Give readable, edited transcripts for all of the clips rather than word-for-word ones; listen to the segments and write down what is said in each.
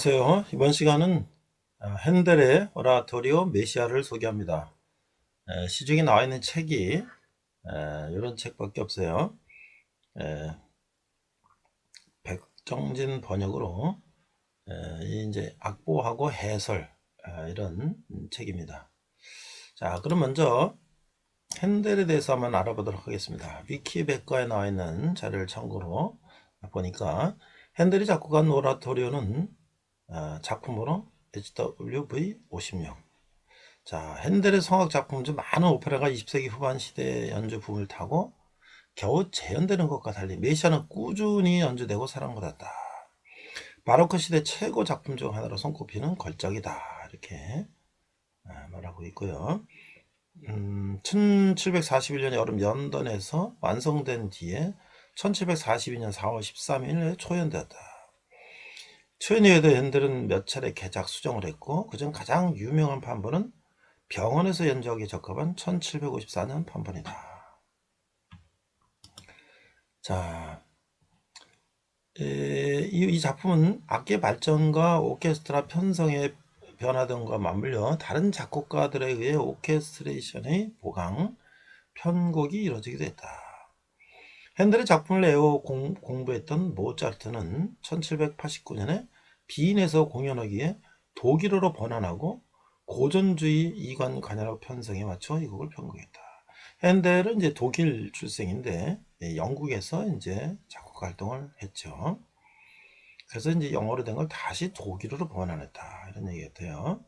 안녕하세요. 이번 시간은 핸델의 오라토리오 메시아를 소개합니다. 시중에 나와 있는 책이 이런 책밖에 없어요. 백정진 번역으로 이제 악보하고 해설 이런 책입니다. 자, 그럼 먼저 핸델에 대해서 한번 알아보도록 하겠습니다. 위키백과에 나와 있는 자료를 참고로 보니까 핸델이 작곡한 오라토리오는 작품으로 HWV56. 자, 핸델의 성악 작품 중 많은 오페라가 20세기 후반 시대의 연주 붐을 타고 겨우 재현되는 것과 달리 메시아는 꾸준히 연주되고 사랑받았다. 바로크 시대 최고 작품 중 하나로 손꼽히는 걸작이다. 이렇게 말하고 있고요. 1741년 여름 런던에서 완성된 뒤에 1742년 4월 13일에 초연되었다. 초연 이후에도 핸델은 몇 차례 개작 수정을 했고 그중 가장 유명한 판본은 병원에서 연주하기에 적합한 1754년 판본이다. 자, 이 작품은 악기 발전과 오케스트라 편성의 변화 등과 맞물려 다른 작곡가들에 의해 오케스트레이션의 보강, 편곡이 이루어지기도 했다. 핸델의 작품을 애호 공부했던 모차르트는 1789년에 비인에서 공연하기에 독일어로 번안하고 고전주의 이관 관현악 편성에 맞춰 이 곡을 편곡했다. 핸델은 이제 독일 출생인데 영국에서 이제 작곡 활동을 했죠. 그래서 이제 영어로 된 걸 다시 독일어로 번안했다 이런 얘기가 돼요.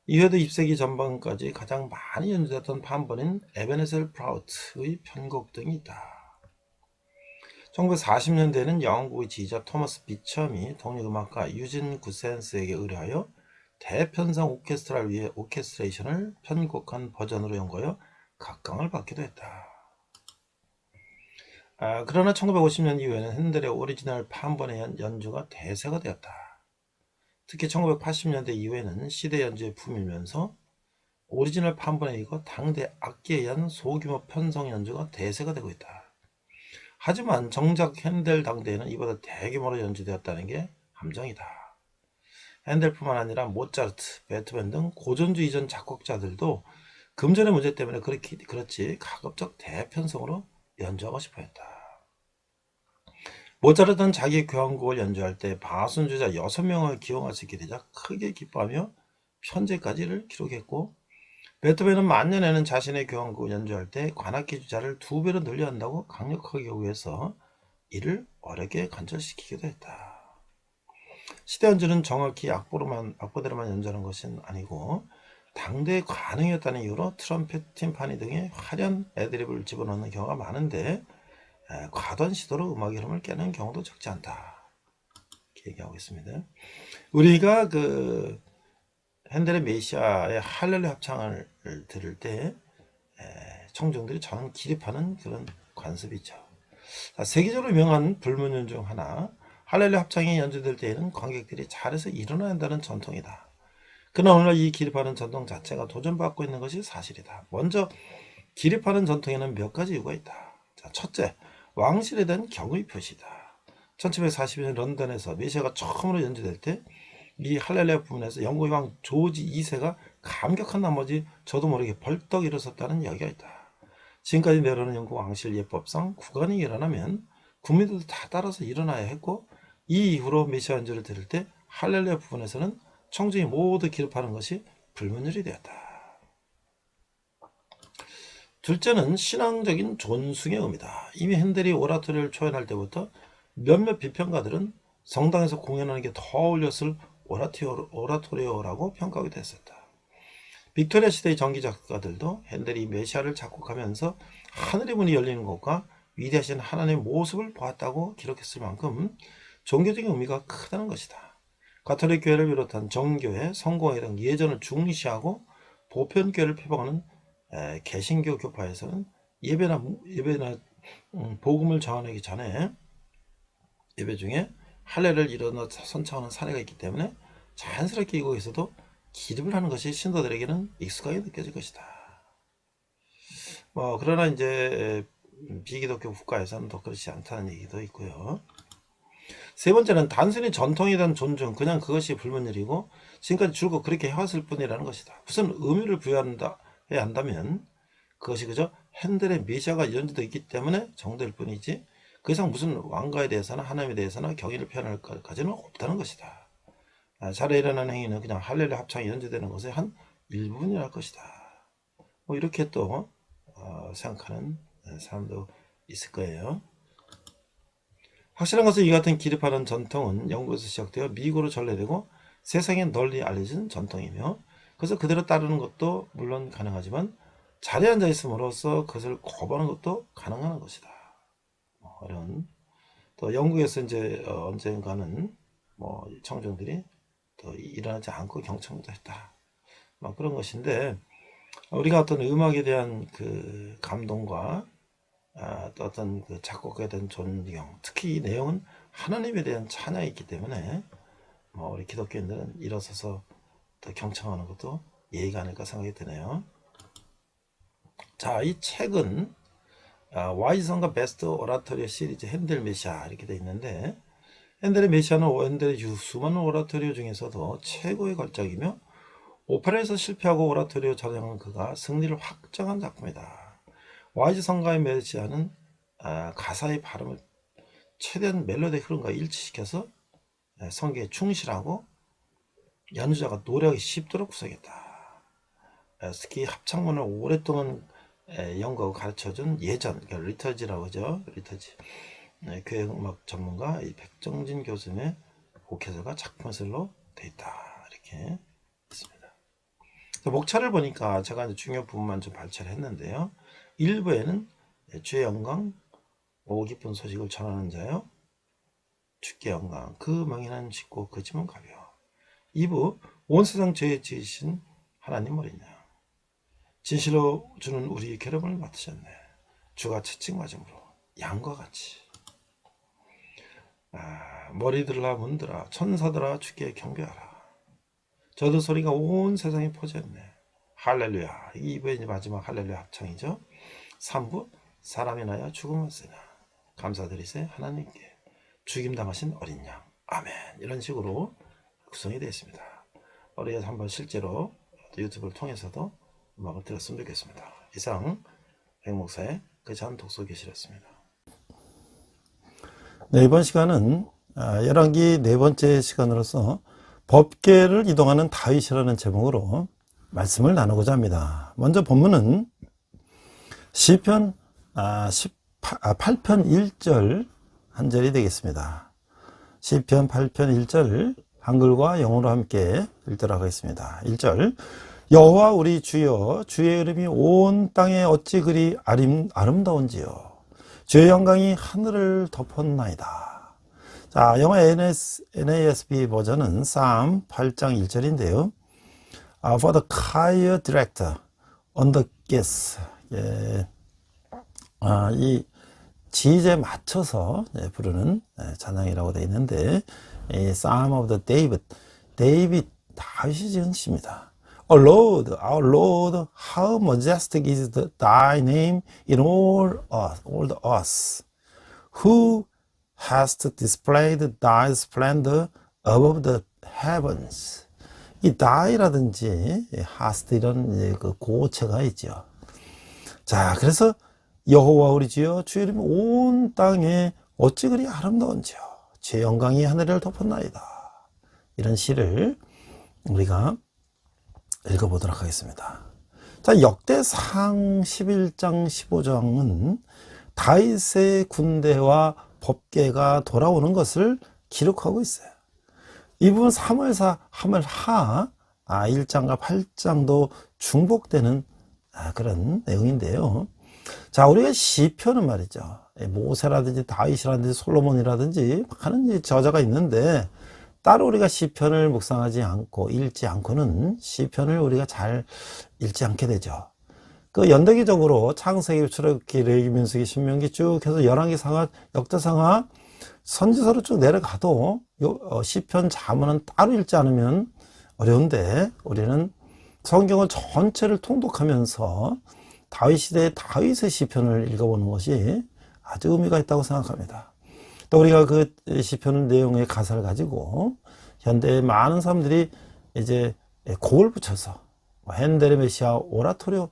이후에도 20세기 전반까지 가장 많이 연주됐던 판본인 에베네셀 프라우트의 편곡 등이 있다. 1940년대에는 영국의 지휘자 토마스 비첨이 독립음악가 유진 구센스에게 의뢰하여 대편성 오케스트라를 위해 오케스트레이션을 편곡한 버전으로 연구하여 각광을 받기도 했다. 그러나 1950년 이후에는 핸델의 오리지널 판본의 연주가 대세가 되었다. 특히 1980년대 이후에는 시대 연주에 붐이면서 오리지널 판본에 이어 당대 악기에 의한 소규모 편성 연주가 대세가 되고 있다. 하지만 정작 핸델 당대에는 이보다 대규모로 연주되었다는 게 함정이다. 핸델뿐만 아니라 모차르트, 베토벤 등 고전주의 전 작곡자들도 금전의 문제 때문에 그렇지 가급적 대편성으로 연주하고 싶어 했다. 모차르트는 자기 교향곡을 연주할 때 바순주자 6명을 기용할 수 있게 되자 크게 기뻐하며 편제까지를 기록했고, 베토벤은 만년에는 자신의 교향곡을 연주할 때 관악기 주자를 2배로 늘려야 한다고 강력하게 요구해서 이를 어렵게 관철시키기도 했다. 시대 연주는 정확히 악보대로만 연주하는 것은 아니고 당대의 관행이었다는 이유로 트럼펫, 팀파니 등의 화려한 애드립을 집어넣는 경우가 많은데 과도한 시도로 음악의 흐름을 깨는 경우도 적지 않다. 이렇게 얘기하고 있습니다. 우리가 핸델의 메시아의 할렐루야 합창을 들을 때 청중들이 저는 기립하는 그런 관습이 있죠. 자, 세계적으로 유명한 불문율 중 하나, 할렐루야 합창이 연주될 때에는 관객들이 자리에서 일어나야 한다는 전통이다. 그러나 오늘날 이 기립하는 전통 자체가 도전받고 있는 것이 사실이다. 먼저 기립하는 전통에는 몇 가지 이유가 있다. 자, 첫째, 왕실에 대한 경의 표시다. 1742년 런던에서 메시아가 처음으로 연주될 때 이 할렐루야 부분에서 영국의 왕 조지 2세가 감격한 나머지 저도 모르게 벌떡 일어섰다는 이야기가 있다. 지금까지 내려오는 영국 왕실 예법상 국왕이 일어나면 국민들도 다 따라서 일어나야 했고, 이 이후로 메시아 연주를 들을 때 할렐루야 부분에서는 청중이 모두 기립하는 것이 불문율이 되었다. 둘째는 신앙적인 존숭의 의미다. 이미 핸델이 오라토리를 초연할 때부터 몇몇 비평가들은 성당에서 공연하는 게 더 어울렸을 오라토리오라고 평가하기도 했었다. 빅토리아 시대의 전기 작가들도 핸델이 메시아를 작곡하면서 하늘의 문이 열리는 것과 위대하신 하나님의 모습을 보았다고 기록했을 만큼 종교적인 의미가 크다는 것이다. 가톨릭 교회를 비롯한 정교회, 성공회 등 예전을 중시하고 보편교회를 표방하는 개신교 교파에서는 예배나 복음을 전하기 전에 예배 중에 할례를 일어나 선창하는 사례가 있기 때문에 자연스럽게 이곳에서도 기립을 하는 것이 신도들에게는 익숙하게 느껴질 것이다. 그러나 이제 비기독교 국가에서는 더 그렇지 않다는 얘기도 있고요. 세 번째는 단순히 전통에 대한 존중, 그냥 그것이 불문율이고 지금까지 줄곧 그렇게 해왔을 뿐이라는 것이다. 무슨 의미를 부여해야 한다면 그것이 그저 핸델의 메시아가 연주되어 있기 때문에 정도일 뿐이지 그 이상 무슨 왕가에 대해서나 하나님에 대해서나 경의를 표현할 것까지는 없다는 것이다. 잘에 일어나는 행위는 그냥 할렐루야 합창이 연주되는 것의 한 일부분이랄 것이다. 뭐 이렇게 또 생각하는 사람도 있을 거예요. 확실한 것은 이 같은 기립하는 전통은 영국에서 시작되어 미국으로 전래되고 세상에 널리 알려진 전통이며 그래서 그대로 따르는 것도 물론 가능하지만 자리에 앉아 있음으로써 그것을 거부하는 것도 가능한 것이다. 이런 또 영국에서 이제 언젠가는 뭐 청중들이 또 일어나지 않고 경청도 했다. 막 그런 것인데 우리가 어떤 음악에 대한 그 감동과 또 어떤 그 작곡가에 대한 존경, 특히 이 내용은 하나님에 대한 찬양이 있기 때문에 뭐 우리 기독교인들은 일어서서 또 경청하는 것도 예의가 아닐까 생각이 드네요. 자, 이 책은 와이성과 베스트 오라토리오 시리즈 핸델 메시아 이렇게 되어 있는데 핸델의 메시아는 핸델의 수많은 오라토리오 중에서도 최고의 걸작이며 오페라에서 실패하고 오라토리오 전향한 그가 승리를 확정한 작품이다. 와이즈 성가의 메시아는 가사의 발음을 최대한 멜로디의 흐름과 일치시켜서 성경에 충실하고 연주자가 노래하기 쉽도록 구성했다. 특히 합창문을 오랫동안 연구하고 가르쳐준 예전, 그러니까 리터지라고 하죠. 리터지. 교회 음악 전문가 백정진 교수님의 곡해설과 작품설로 되어 있다. 이렇게 있습니다. 목차를 보니까 제가 이제 중요 부분만 좀 발췌를 했는데요. 1부에는 주의 영광, 오고 기쁜 소식을 전하는 자요. 주께 영광, 그 맹인한 짓고 그 짐은 가벼워. 2부, 온 세상 죄에 지으신 하나님 어리냐. 진실로 주는 우리 괴롭음을 맡으셨네. 주가 채찍 맞음으로 양과 같이. 머리들아 문들아 천사들아 주께 경배하라. 저도 소리가 온 세상에 퍼졌네. 할렐루야. 2부의 이제 마지막 할렐루야 합창이죠. 3부 사람이 나야 죽음을 쓰냐. 감사드리세 하나님께. 죽임 당하신 어린 양. 아멘. 이런 식으로 구성이 되어 있습니다. 우리가 한번 실제로 유튜브를 통해서도 음악을 들었으면 좋겠습니다. 이상 백목사의 그 전 독서교실이었습니다. 네, 이번 시간은 열왕기 네 번째 시간으로서 법궤를 이동하는 다윗이라는 제목으로 말씀을 나누고자 합니다. 먼저 본문은 시편 8편 1절 한 절이 되겠습니다. 시편 8편 1절 한글과 영어로 함께 읽도록 하겠습니다. 1절 여호와 우리 주여 주의 이름이 온 땅에 어찌 그리 아름다운지요 주의 영광이 하늘을 덮었나이다. 자, 영어 NASB 버전은 Psalm 8장 1절인데요. For the choir director on the guest. 예. 이 지휘에 맞춰서 부르는 찬양이라고 되어 있는데 Psalm of the David 다윗이 지은 시입니다. O Lord, our Lord, how majestic is thy name in all the earth. Who hast displayed thy splendor above the heavens. 이 thy라든지 hast 이런 그 고체가 있죠. 자, 그래서 여호와 우리 주여 주의 이름이 온 땅에 어찌 그리 아름다운지요. 주의 영광이 하늘을 덮었나이다. 이런 시를 우리가 읽어보도록 하겠습니다. 자, 역대상 11장 15장은 다윗의 군대와 법궤가 돌아오는 것을 기록하고 있어요. 이 부분 사무엘하 1장과 8장도 중복되는 그런 내용인데요. 자, 우리가 시편은 말이죠. 모세라든지 다윗이라든지 솔로몬이라든지 많은 저자가 있는데 따로 우리가 시편을 묵상하지 않고 읽지 않고는 시편을 우리가 잘 읽지 않게 되죠. 그 연대기적으로 창세기, 출애굽기, 레위기, 민수기, 신명기 쭉 해서 열왕기상하, 역대상하, 선지서로 쭉 내려가도 시편, 잠언은 따로 읽지 않으면 어려운데 우리는 성경을 전체를 통독하면서 다윗 시대의 다윗의 시편을 읽어보는 것이 아주 의미가 있다고 생각합니다. 또 우리가 그 시편 내용의 가사를 가지고 현대의 많은 사람들이 이제 곡을 붙여서 핸델의 메시아 오라토리오에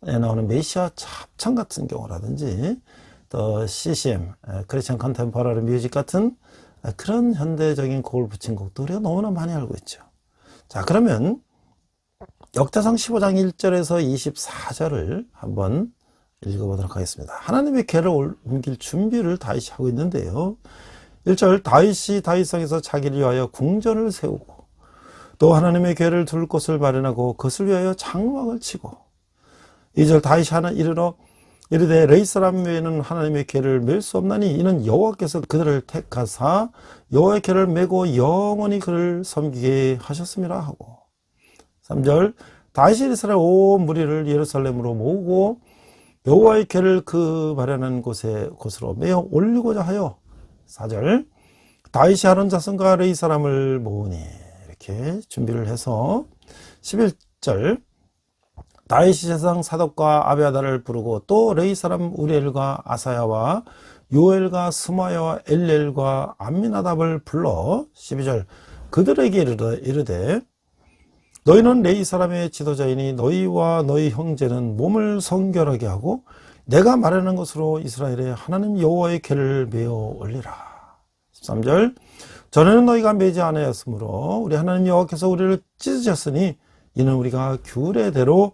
나오는 메시아 합창 같은 경우라든지 또 CCM 크리스천 컨템퍼러리 뮤직 같은 그런 현대적인 곡을 붙인 곡도 우리가 너무나 많이 알고 있죠. 자, 그러면 역대상 15장 1절에서 24절을 한번 읽어보도록 하겠습니다. 하나님의 궤를 옮길 준비를 다윗이 하고 있는데요. 1절, 다윗이 다윗성에서 자기를 위하여 궁전을 세우고 또 하나님의 궤를 둘 곳을 마련하고 그것을 위하여 장막을 치고 2절, 다윗이 이르러 이르되 레위 사람 외에는 하나님의 궤를 맬 수 없나니 이는 여호와께서 그들을 택하사 여호와의 궤를 메고 영원히 그를 섬기게 하셨음이라 하고 3절, 다윗이 이스라엘 온 무리를 예루살렘으로 모으고 여호와의 궤를 그 마련한 곳으로 메어 올리고자 하여 4절, 다윗이 아론 자손과 레위 사람을 모으니 이렇게 준비를 해서 11절, 다윗이 제사장 사독과 아비아다를 부르고 또 레위 사람 우리엘과 아사야와 요엘과 스마야와 엘렐과 암미나답을 불러 12절, 그들에게 이르되 너희는 레위 사람의 지도자이니 너희와 너희 형제는 몸을 성결하게 하고 내가 말하는 것으로 이스라엘의 하나님 여호와의 궤를 메어 올리라. 13절, 전에는 너희가 매지 아니하였으므로 우리 하나님 여호와께서 우리를 찢으셨으니 이는 우리가 규례대로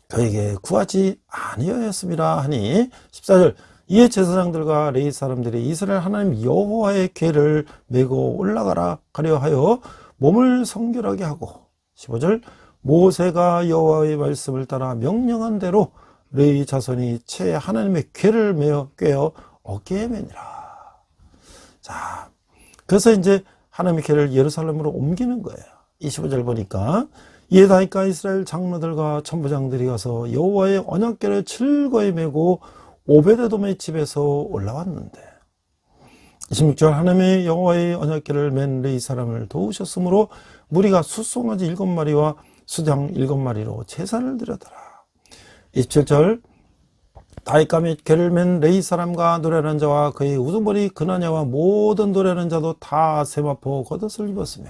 그에게 구하지 아니하였음이라 하니 14절, 이에 제사장들과 레위 사람들이 이스라엘 하나님 여호와의 궤를 메고 올라가라 가려 하여 몸을 성결하게 하고 15절, 모세가 여호와의 말씀을 따라 명령한 대로 레위 자손이 채 하나님의 궤를 꿰어 어깨에 매니라. 자, 그래서 이제 하나님의 궤를 예루살렘으로 옮기는 거예요. 25절 보니까 이에 다윗과 이스라엘 장로들과 천부장들이 가서 여호와의 언약궤를 즐거이 메고 오베데돔의 집에서 올라왔는데 26절, 하나님의 여호와의 언약궤를 맨 레위 사람을 도우셨으므로 무리가 숫송아지 7마리와 수장 7마리로 제사를 드렸더라. 27절, 다윗과 및 궤를 맨 레위 사람과 노래하는 자와 그의 우두머리 그나냐와 모든 노래하는 자도 다 세마포 겉옷을 입었으며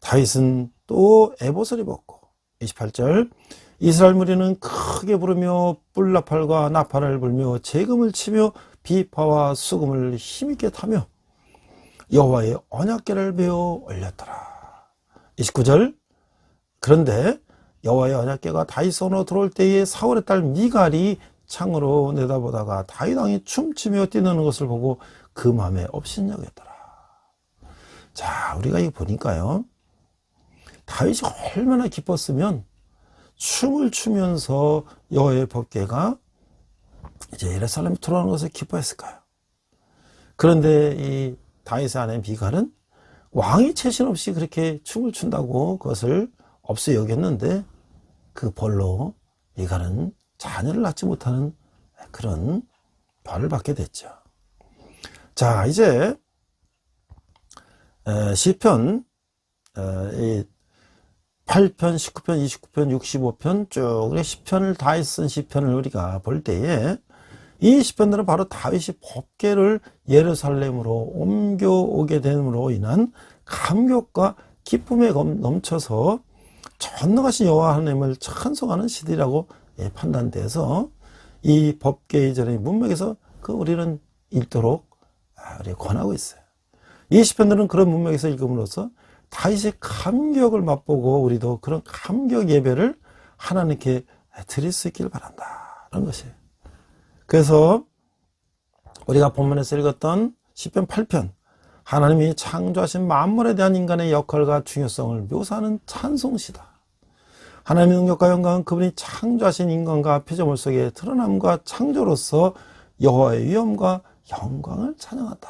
다윗은 또 에봇을 입었고 28절, 이스라엘 무리는 크게 부르며 뿔나팔과 나팔을 불며 재금을 치며 비파와 수금을 힘있게 타며 여호와의 언약궤를 메어 올렸더라. 29절, 그런데 여호와의 언약궤가 다윗 손으로 들어올 때에 사울의 딸 미갈이 창으로 내다보다가 다윗 왕이 춤추며 뛰는 것을 보고 그 마음에 업신여겼더라. 자, 우리가 이거 보니까요, 다윗이 얼마나 기뻤으면 춤을 추면서 여호와의 법궤가 이제 예루살렘에 들어오는 것을 기뻐했을까요? 그런데 이 다윗의 아내 미갈은 왕이 채신 없이 그렇게 춤을 춘다고 그것을 없어 여겼는데 그 벌로 미갈은 자녀를 낳지 못하는 그런 벌을 받게 됐죠. 자, 이제 시편 8편, 19편, 29편, 65편 쭉 우리 시편을 다 쓴 시편을 우리가 볼 때에 이 시편들은 바로 다윗이 법궤를 예루살렘으로 옮겨오게 됨으로 인한 감격과 기쁨에 넘쳐서 전능하신 여호와 하나님을 찬송하는 시대라고 판단돼서 이 법궤 이전의 문맥에서 우리는 읽도록 우리 권하고 있어요. 이 시편들은 그런 문맥에서 읽음으로써 다윗의 감격을 맛보고 우리도 그런 감격 예배를 하나님께 드릴 수 있기를 바란다. 그런 것이에요. 그래서 우리가 본문에서 읽었던 시편 8편, 하나님이 창조하신 만물에 대한 인간의 역할과 중요성을 묘사하는 찬송시다. 하나님의 능력과 영광은 그분이 창조하신 인간과 피조물 속에 드러남과 창조로서 여호와의 위엄과 영광을 찬양한다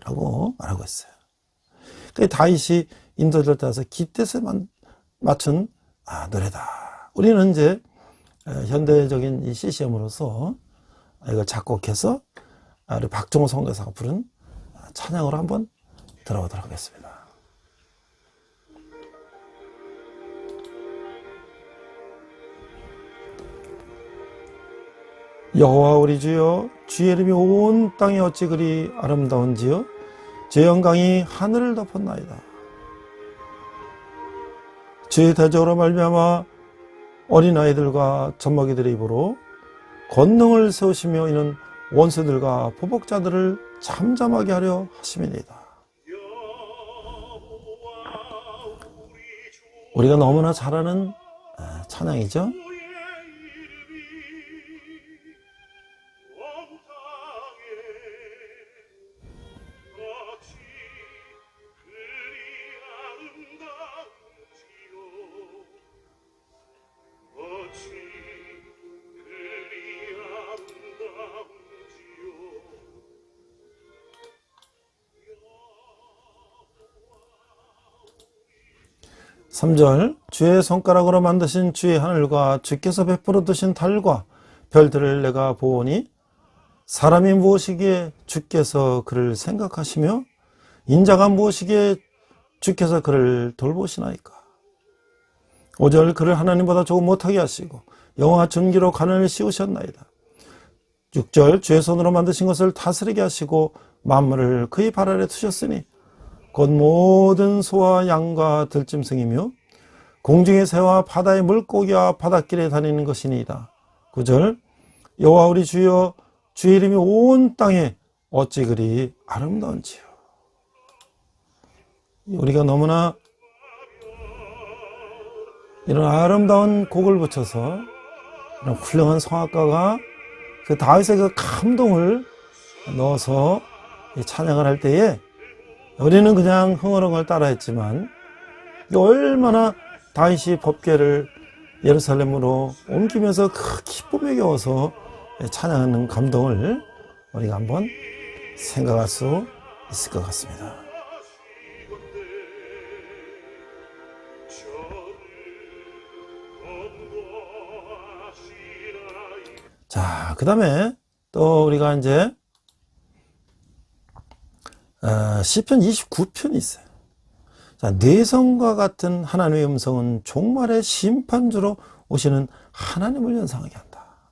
라고 말하고 있어요. 다윗이 인도를 따라서 기댓에 맞춘 노래다. 우리는 이제 현대적인 이 CCM으로서 이걸 작곡해서 우리 박정호 선교사가 부른 찬양으로 한번 들어보도록 하겠습니다. 여호와 우리 주여, 주의 이름이 온 땅에 어찌 그리 아름다운지요. 주의 영광이 하늘을 덮었나이다. 주의 대적으로 말미암아 어린아이들과 젖먹이들의 입으로 권능을 세우시며 이는 원수들과 보복자들을 잠잠하게 하려 하심이니이다. 우리가 너무나 잘 아는 찬양이죠. 삼절 주의 손가락으로 만드신 주의 하늘과 주께서 베풀어 두신 달과 별들을 내가 보오니 사람이 무엇이기에 주께서 그를 생각하시며 인자가 무엇이기에 주께서 그를 돌보시나이까. 5절 그를 하나님보다 조금 못하게 하시고 영화 존귀로 가난을 씌우셨나이다. 6절 주의 손으로 만드신 것을 다스리게 하시고 만물을 그의 발 아래 두셨으니 곧 모든 소와 양과 들짐승이며 공중의 새와 바다의 물고기와 바닷길에 다니는 것이니이다. 9절 여호와 우리 주여, 주의 이름이 온 땅에 어찌 그리 아름다운지요. 우리가 너무나 이런 아름다운 곡을 붙여서 이런 훌륭한 성악가가 그 다윗의 그 감동을 넣어서 찬양을 할 때에 우리는 그냥 흥얼흥얼 따라했지만 얼마나 다윗이 법궤를 예루살렘으로 옮기면서 그 기쁨에 겨워서 찬양하는 감동을 우리가 한번 생각할 수 있을 것 같습니다. 자, 그 다음에 또 우리가 이제 시편 29편이 있어요. 자, 내성과 같은 하나님의 음성은 종말의 심판주로 오시는 하나님을 연상하게 한다.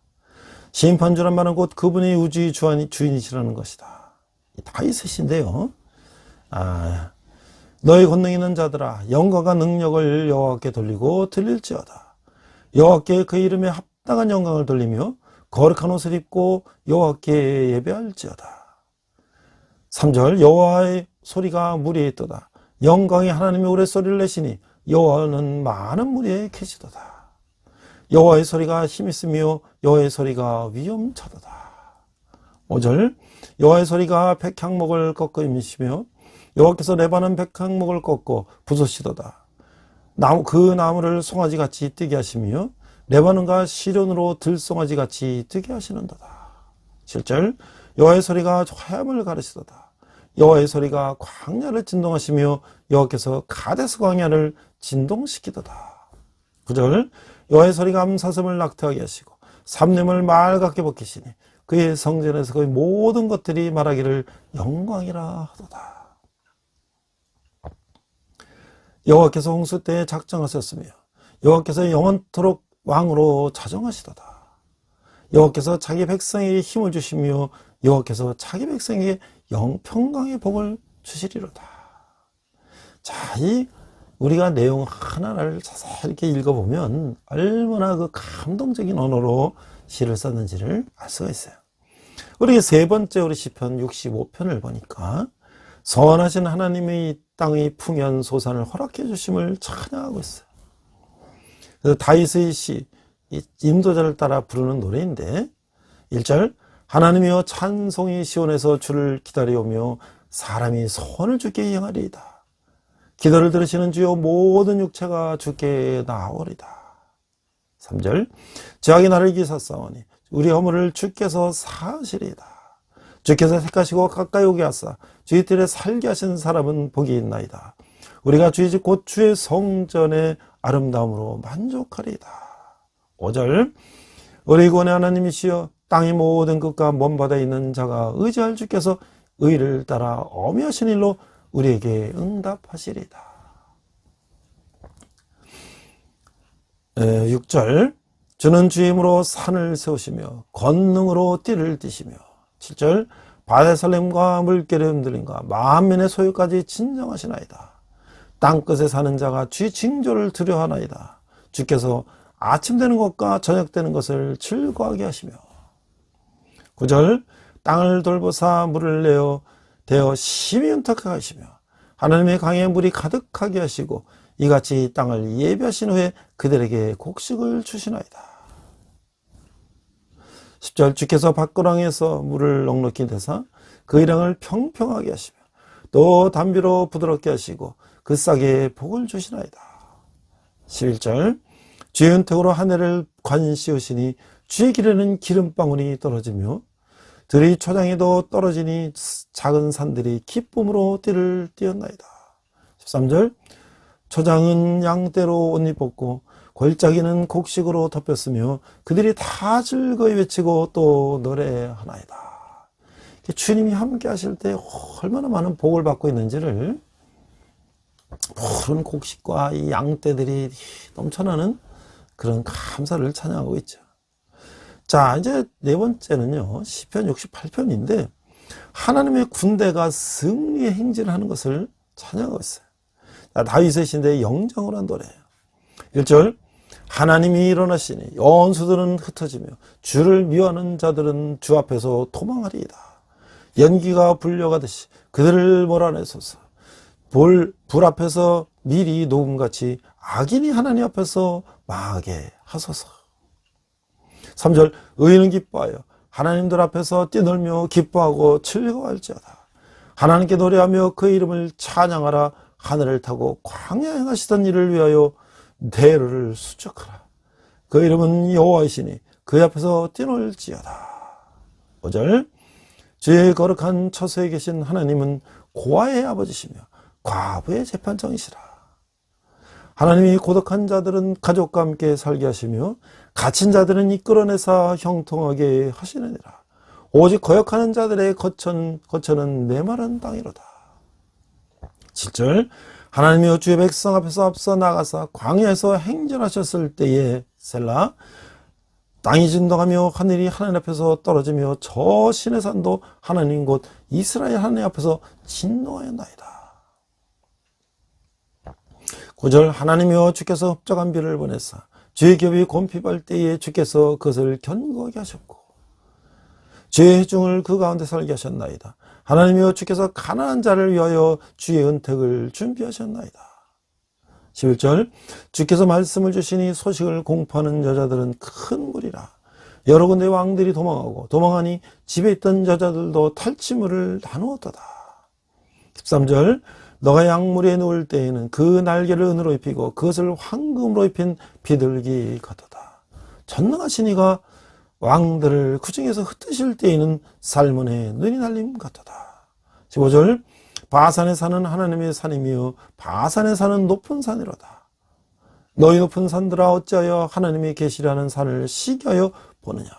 심판주란 말은 곧 그분이 우주의 주인이시라는 것이다. 다윗인데요. 너희 권능 있는 자들아, 영광과 능력을 여호와께 돌리고 드릴지어다. 여호와께 그 이름에 합당한 영광을 돌리며 거룩한 옷을 입고 여호와께 예배할지어다. 3절 여호와의 소리가 무리에 있도다. 영광의 하나님이 우레소리를 내시니 여호와는 많은 무리에 계시도다. 여호와의 소리가 힘있으며 여호와의 소리가 위엄차도다. 5절 여호와의 소리가 백향목을 꺾어 임시며 여호와께서 레바논 백향목을 꺾고 부수시도다. 그 나무를 송아지같이 뛰게 하시며 레바논과 시련으로 들송아지같이 뛰게 하시는도다. 7절 여호와의 소리가 화염을 가르시도다. 여호와의 소리가 광야를 진동하시며 여호와께서 가데스 광야를 진동시키도다. 9절 여호와의 소리가 암사슴을 낙태하게 하시고 삼림을 맑게 벗기시니 그의 성전에서 그의 모든 것들이 말하기를 영광이라 하도다. 여호와께서 홍수 때에 작정하셨으며 여호와께서 영원토록 왕으로 자정하시도다. 여호와께서 자기 백성에게 힘을 주시며 여호와께서 자기 백성에게 영평강의 복을 주시리로다. 자, 우리가 내용 하나를 자세히 이렇게 읽어보면 얼마나 그 감동적인 언어로 시를 썼는지를 알 수가 있어요. 우리 세 번째 우리 시편 65편을 보니까 선하신 하나님의 이 땅의 풍현 소산을 허락해 주심을 찬양하고 있어요. 그래서 다윗의 시, 인도자를 따라 부르는 노래인데 1절 하나님이여 찬송이 시온에서 주를 기다려오며 사람이 손을 주께 행하리이다. 기도를 들으시는 주여 모든 육체가 주께 나오리다. 3절 죄악이 나를 기사싸우니 우리 허물을 주께서 사하시리이다. 주께서 택하시고 가까이 오게 하사 주의 뜰에 살게 하신 사람은 복이 있나이다. 우리가 주의 집 곧 주의 성전의 아름다움으로 만족하리이다. 5절 우리 구원의 하나님이시여 땅의 모든 끝과 먼 바다에 있는 자가 의지할 주께서 의를 따라 어미하신 일로 우리에게 응답하시리이다. 6절 주는 주의 힘으로 산을 세우시며 권능으로 띠를 띠시며. 7절 바다의 설렘과 물결의 흔들림과 만민의 소유까지 진정하시나이다. 땅끝에 사는 자가 주의 징조를 두려워하나이다. 주께서 아침 되는 것과 저녁 되는 것을 즐거워하게 하시며. 9절 땅을 돌보사 물을 내어 대어 심히 윤택하게 하시며 하나님의 강에 물이 가득하게 하시고 이같이 땅을 예비하신 후에 그들에게 곡식을 주시나이다. 10절 주께서 밖으랑에서 물을 넉넉히 내사 그 일양을 평평하게 하시며 또 담비로 부드럽게 하시고 그 싹에 복을 주시나이다. 11절 주의 은택으로 하늘을 관씌우시니 주의 길에는 기름방울이 떨어지며 들이 초장에도 떨어지니 작은 산들이 기쁨으로 띠를 띄었나이다. 13절 초장은 양떼로 옷 입었고 골짜기는 곡식으로 덮였으며 그들이 다 즐거이 외치고 또 노래하나이다. 주님이 함께 하실 때 얼마나 많은 복을 받고 있는지를 푸른 곡식과 이 양떼들이 넘쳐나는 그런 감사를 찬양하고 있죠. 자, 이제 네 번째는요, 시편 68편인데 하나님의 군대가 승리의 행진을 하는 것을 찬양하고 있어요. 자, 다윗의 시대의 영정을 한 노래예요. 1절 하나님이 일어나시니 원수들은 흩어지며 주를 미워하는 자들은 주 앞에서 도망하리이다. 연기가 불려가듯이 그들을 몰아내소서. 불 앞에서 밀이 녹음같이 악인이 하나님 앞에서 망하게 하소서. 3절 의인은 기뻐하여 하나님들 앞에서 뛰놀며 기뻐하고 즐거워할지어다. 하나님께 노래하며 그 이름을 찬양하라. 하늘을 타고 광야에 행하시던 일을 위하여 대로를 수적하라. 그 이름은 여호와이시니 그 앞에서 뛰놀지어다. 5절 주의 거룩한 처소에 계신 하나님은 고아의 아버지시며 과부의 재판장이시라. 하나님이 고독한 자들은 가족과 함께 살게 하시며 갇힌 자들은 이끌어내사 형통하게 하시느니라. 오직 거역하는 자들의 거처는 메마른 땅이로다. 7절 하나님이여 주의 백성 앞에서 앞서 나가사 광야에서 행전하셨을 때에 셀라 땅이 진동하며 하늘이 하나님 앞에서 떨어지며 저 신의 산도 하나님 곧 이스라엘 하나님 앞에서 진동하였나이다. 9절 하나님이여 주께서 흡족한 비를 보내사 주의 기업이 곤핍할 때에 주께서 그것을 견고하게 하셨고 주의 회중을 그 가운데 살게 하셨나이다. 하나님이여 주께서 가난한 자를 위하여 주의 은택을 준비하셨나이다. 11절 주께서 말씀을 주시니 소식을 공포하는 여자들은 큰 무리라. 여러 군데 왕들이 도망하고 도망하니 집에 있던 여자들도 탈취물을 나누었도다. 13절 너가 양무리에 누울 때에는 그 날개를 은으로 입히고 그것을 황금으로 입힌 비둘기 같도다. 전능하신 이가 왕들을 그 중에서 흩으실 때에는 살몬의 눈이 날림 같도다. 15절 바산에 사는 하나님의 산이며 바산에 사는 높은 산이로다. 너희 높은 산들아 어찌하여 하나님이 계시라는 산을 시기하여 보느냐.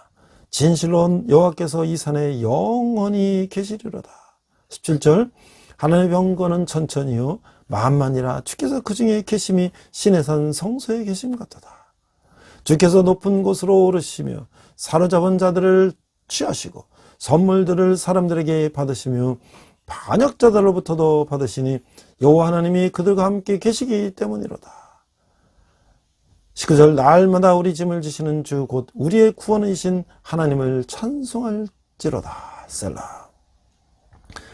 진실로 여호와께서 이 산에 영원히 계시리로다. 17절 하나님의 병거는 천천히요 만만이라 주께서 그 중에 계심이 신의 산 성소에 계심 같도다. 주께서 높은 곳으로 오르시며 사로잡은 자들을 취하시고 선물들을 사람들에게 받으시며 반역자들로부터도 받으시니 여호와 하나님이 그들과 함께 계시기 때문이로다. 19절 날마다 우리 짐을 지시는 주 곧 우리의 구원이신 하나님을 찬송할지로다. 셀라.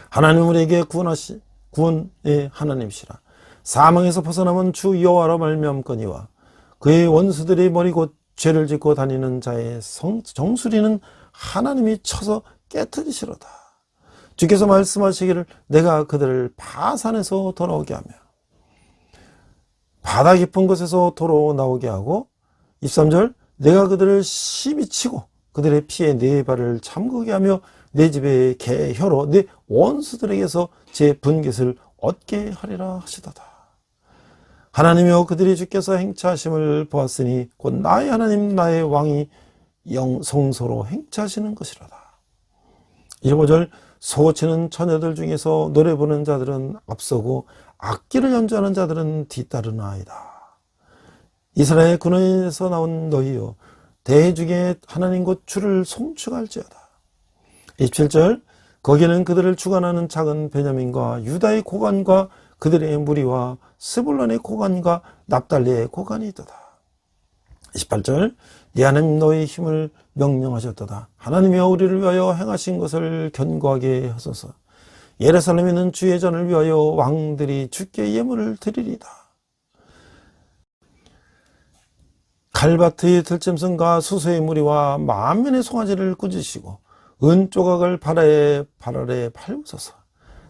하나님 우리에게 구원의 하나님이시라. 사망에서 벗어남은 주 여호와로 말미암거니와 그의 원수들이 머리 곧 죄를 짓고 다니는 자의 정수리는 하나님이 쳐서 깨뜨리시로다. 주께서 말씀하시기를 내가 그들을 바산에서 돌아오게 하며 바다 깊은 곳에서 도로 나오게 하고 23절 내가 그들을 심히 치고 그들의 피에 네 발을 잠그게 하며 내 집의 개혀로 내 원수들에게서 제 분깃을 얻게 하리라 하시도다. 하나님이여 그들이 주께서 행차하심을 보았으니 곧 나의 하나님 나의 왕이 성소로 행차하시는 것이로다. 25절 소치는 처녀들 중에서 노래 부르는 자들은 앞서고 악기를 연주하는 자들은 뒤따르나이다. 이스라엘 근원에서 나온 너희여 대회 중에 하나님 곧 주를 송축할지어다. 27절 거기는 그들을 주관하는 작은 베냐민과 유다의 고관과 그들의 무리와 스불론의 고관과 납달리의 고관이 있도다. 28절 네 하나님 너의 힘을 명령하셨도다. 하나님이여 우리를 위하여 행하신 것을 견고하게 하소서. 예루살렘에는 주의 전을 위하여 왕들이 주께 예물을 드리리다. 갈바트의 들짐승과 수소의 무리와 만면의 송아지를 꾸짖으시고 은조각을 발아래 팔고서서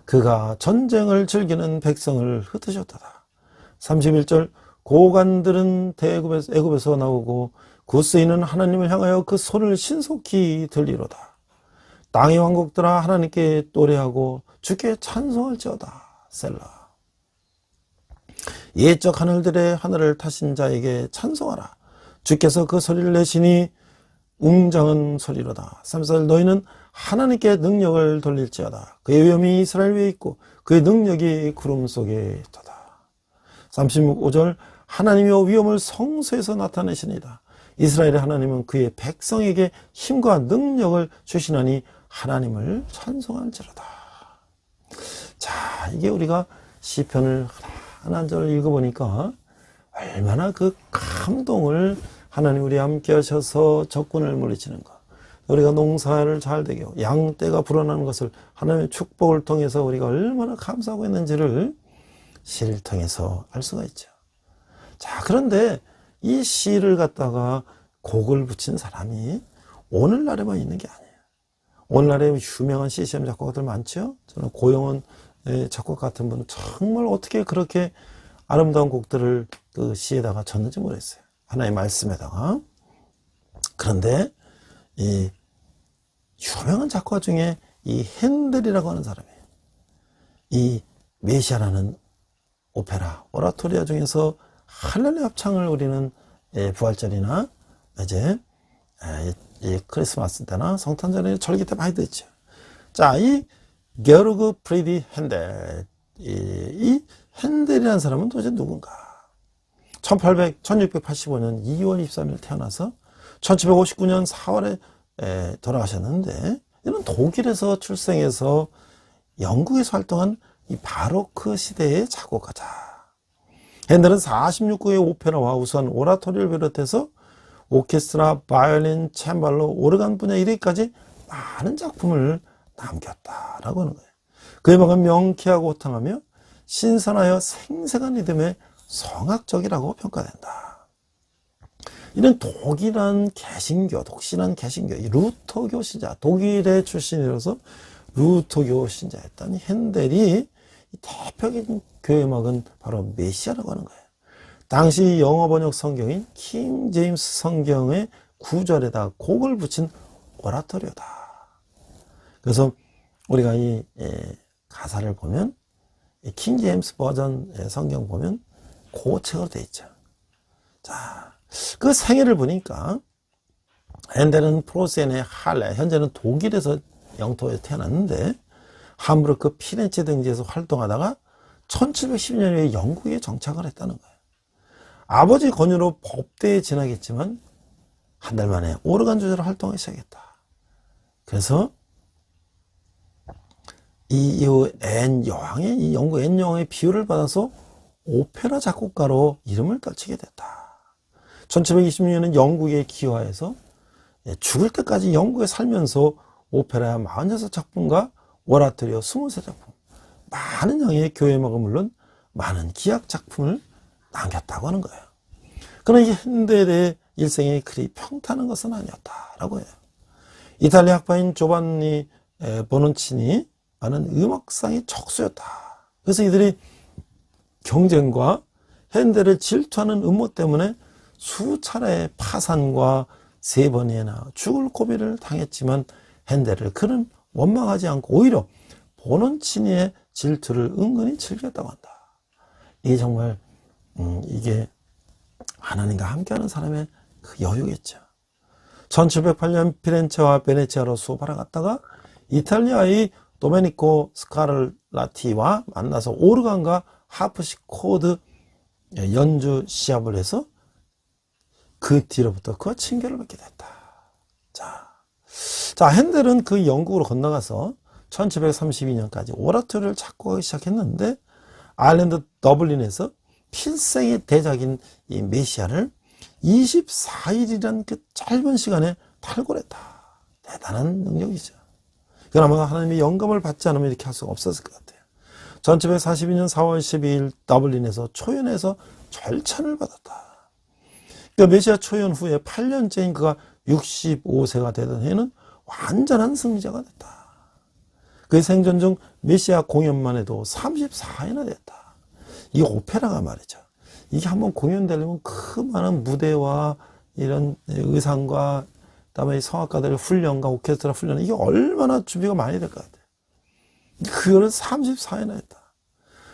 그가 전쟁을 즐기는 백성을 흩으셨도다. 31절 고관들은 애굽에서 나오고 구스인은 하나님을 향하여 그 손을 신속히 들리로다. 땅의 왕국들아 하나님께 노래하고 주께 찬송할지어다. 셀라. 예적 하늘들의 하늘을 타신 자에게 찬송하라. 주께서 그 소리를 내시니 웅장한 소리로다. 34절 너희는 하나님께 능력을 돌릴지어다. 그의 위엄이 이스라엘 위에 있고 그의 능력이 구름 속에 있도다. 35절 하나님이여 위엄을 성소에서 나타내시니다. 이스라엘의 하나님은 그의 백성에게 힘과 능력을 주시나니 하나님을 찬송할지로다. 자, 이게 우리가 시편을 한 절 읽어보니까 얼마나 그 감동을 하나님 우리 함께 하셔서 적군을 물리치는 것, 우리가 농사를 잘 되게 하고 양떼가 불어나는 것을 하나님의 축복을 통해서 우리가 얼마나 감사하고 있는지를 시를 통해서 알 수가 있죠. 자, 그런데 이 시를 갖다가 곡을 붙인 사람이 오늘날에만 있는 게 아니에요. 오늘날에 유명한 CCM 작곡가들 많죠. 저는 고영원 작곡가 같은 분은 정말 어떻게 그렇게 아름다운 곡들을 그 시에다가 졌는지 모르겠어요. 하나의 말씀에다가. 그런데 이 유명한 작곡가 중에 이 핸델이라고 하는 사람이에요. 이 메시아라는 오페라, 오라토리아 중에서 할렐루야 합창을 우리는 부활절이나 이제 이 크리스마스 때나 성탄절에 절기 때 많이 듣죠. 자, 이 게르그 프리디 핸델, 이 핸델이라는 사람은 도대체 누군가? 1685년 2월 23일 태어나서 1759년 4월에 돌아가셨는데, 이는 독일에서 출생해서 영국에서 활동한 이 바로크 시대의 작곡가자. 핸델은 46곡의 오페라와 우선 오라토리를 비롯해서 오케스트라, 바이올린, 챔발로, 오르간 분야 1위까지 많은 작품을 남겼다라고 하는 거예요. 그의 음악은 명쾌하고 호탕하며 신선하여 생생한 리듬의 성악적이라고 평가된다. 이는 독실한 개신교, 루터교 신자, 독일의 출신이라서 루터교 신자였던 핸델이 대표적인 교회 음악은 바로 메시아라고 하는 거예요. 당시 영어 번역 성경인 킹 제임스 성경의 구절에다 곡을 붙인 오라토리오다. 그래서 우리가 이 가사를 보면 킹 제임스 버전 성경 보면 고책으로 되어 있죠. 자, 그 생애를 보니까 핸델은 프로센의 할레, 현재는 독일에서 영토에 태어났는데 함부르크, 피렌체 등지에서 활동하다가 1712년에 영국에 정착을 했다는 거예요. 아버지 권유로 법대에 진학했지만 한 달 만에 오르간 주자로 활동하기 시작했다. 그래서 이 영국 앤 여왕의 비유를 받아서 오페라 작곡가로 이름을 떨치게 됐다. 1726년은 영국에 귀화해서 죽을 때까지 영국에 살면서 오페라 46작품과 오라토리오 23작품, 많은 양의 교회 음악은 물론 많은 기악 작품을 남겼다고 하는 거예요. 그러나 이 핸델의 일생이 그리 평탄한 것은 아니었다라고 해요. 이탈리아 학파인 조반니 보논치니 많은 음악상의 척수였다. 그래서 이들이 경쟁과 핸델을 질투하는 음모 때문에 수차례 파산과 3번이나 죽을 고비를 당했지만 핸델을 그는 원망하지 않고 오히려 보논치니의 질투를 은근히 즐겼다고 한다. 이게 정말 이게 하나님과 함께하는 사람의 그 여유겠죠. 1708년 피렌체와 베네치아로 수업하러 갔다가 이탈리아의 도메니코 스카를라티와 만나서 오르간과 하프시코드 연주 시합을 해서 그 뒤로부터 그와 칭결을 받게 됐다. 자, 핸델은 그 영국으로 건너가서 1732년까지 오라토리를 작곡하기 시작했는데 아일랜드 더블린에서 필생의 대작인 이 메시아를 24일이란 그 짧은 시간에 탈골했다. 대단한 능력이죠. 그나마 하나님의 영감을 받지 않으면 이렇게 할 수가 없었을 것 같아요. 1742년 4월 12일 더블린에서 초연해서 절찬을 받았다. 그 메시아 초연 후에 8년째인 그가 65세가 되던 해는 완전한 승리자가 됐다. 그의 생전 중 메시아 공연만 해도 34회나 됐다. 이 오페라가 말이죠. 이게 한번 공연되려면 그 많은 무대와 이런 의상과 그다음에 성악가들의 훈련과 오케스트라 훈련, 이게 얼마나 준비가 많이 될 것 같아요. 그거를 34회나 했다.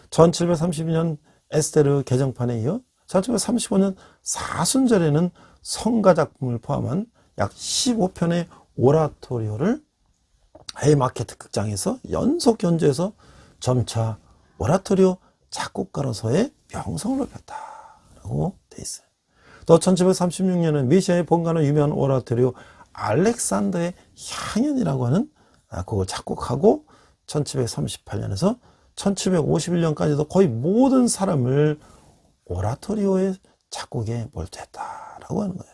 1732년 에스테르 개정판에 이어 1735년 사순절에는 성가 작품을 포함한 약 15편의 오라토리오를 헤이마케트 극장에서 연속 연주해서 점차 오라토리오 작곡가로서의 명성을 높였다라고 돼 있어요. 또 1736년은 메시아의 본가는 유명한 오라토리오 알렉산더의 향연이라고 하는 그걸 작곡하고 1738년에서 1751년까지도 거의 모든 사람을 오라토리오의 작곡에 몰두했다라고 하는 거예요.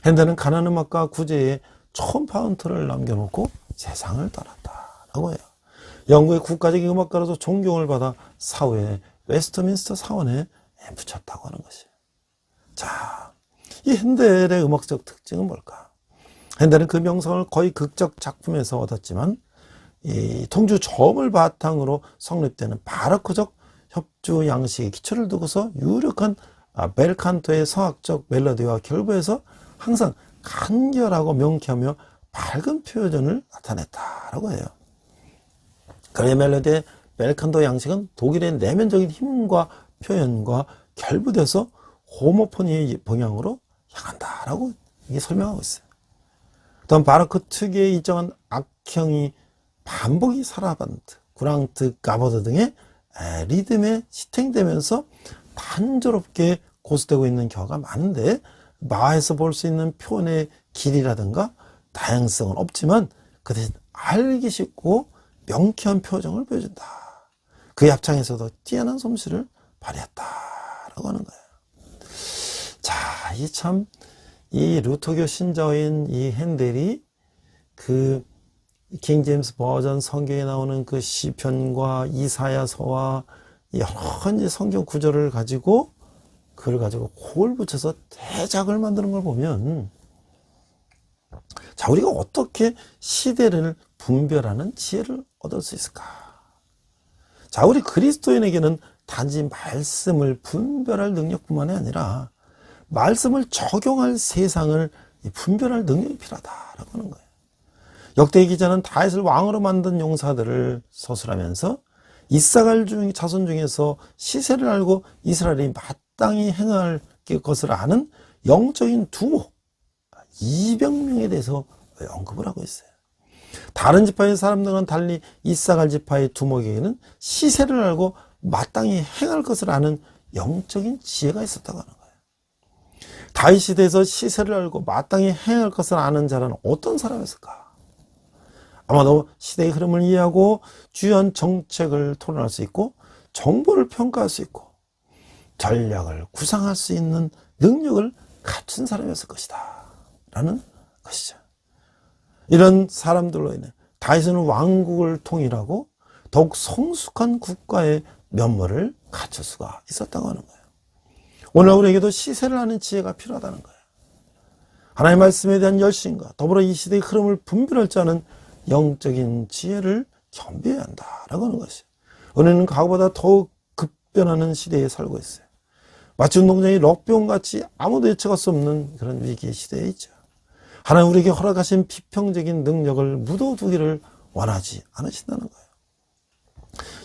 핸델은 가난 음악과 구제에 1000파운트를 남겨놓고 세상을 떠났다라고 해요. 영국의 국가적인 음악가로서 존경을 받아 사후에 웨스트민스터 사원에 붙였다고 하는 것이에요. 자, 이 핸델의 음악적 특징은 뭘까? 핸델은 그 명성을 거의 극적 작품에서 얻었지만 이 통주 저음을 바탕으로 성립되는 바로크적 협주 양식의 기초를 두고서 유력한 벨칸토의 성악적 멜로디와 결부해서 항상 간결하고 명쾌하며 밝은 표현을 나타냈다라고 해요. 그의 멜로디의 벨칸토 양식은 독일의 내면적인 힘과 표현과 결부돼서 호모포니의 방향으로 향한다라고 이게 설명하고 있어요. 또한 바로크 특유의 일정한 악형이 반복이 사라반트, 구랑트, 가버드 등의 리듬에 지탱되면서 단조롭게 고수되고 있는 경우가 많은데 마에서 볼 수 있는 표현의 길이라든가 다양성은 없지만 그 대신 알기 쉽고 명쾌한 표정을 보여준다. 그 합창에서도 뛰어난 솜씨를 발휘했다라고 하는 거예요. 자, 이 루터교 신자인 이 핸델이 그 킹 제임스 버전 성경에 나오는 그 시편과 이사야서와 여러 이제 성경 구절을 가지고 그걸 가지고 곡을 붙여서 대작을 만드는 걸 보면, 자, 우리가 어떻게 시대를 분별하는 지혜를 얻을 수 있을까? 자, 우리 그리스도인에게는 단지 말씀을 분별할 능력뿐만이 아니라 말씀을 적용할 세상을 분별할 능력이 필요하다라고 하는 거예요. 역대 기자는 다윗을 왕으로 만든 용사들을 서술하면서 이사갈 자손 중에서 시세를 알고 이스라엘이 마땅히 행할 것을 아는 영적인 두목 200명에 대해서 언급을 하고 있어요. 다른 지파의 사람들은 달리 이사갈 지파의 두목에게는 시세를 알고 마땅히 행할 것을 아는 영적인 지혜가 있었다고 하는 거예요. 다윗 시대에서 시세를 알고 마땅히 행할 것을 아는 자는 어떤 사람이었을까? 아마도 시대의 흐름을 이해하고 주요한 정책을 토론할 수 있고 정보를 평가할 수 있고 전략을 구상할 수 있는 능력을 갖춘 사람이었을 것이다 라는 것이죠. 이런 사람들로 인해 다윗은 왕국을 통일하고 더욱 성숙한 국가의 면모를 갖출 수가 있었다고 하는 거예요. 오늘 우리에게도 시세를 아는 지혜가 필요하다는 거예요. 하나님의 말씀에 대한 열심과 더불어 이 시대의 흐름을 분별할 줄 아는 영적인 지혜를 겸비해야 한다라고 하는 것이에요. 우리는 과거보다 더욱 급변하는 시대에 살고 있어요. 마치 운동장이 럭비공같이 아무도 예측할 수 없는 그런 위기의 시대에 있죠. 하나님 우리에게 허락하신 비평적인 능력을 묻어두기를 원하지 않으신다는 거예요.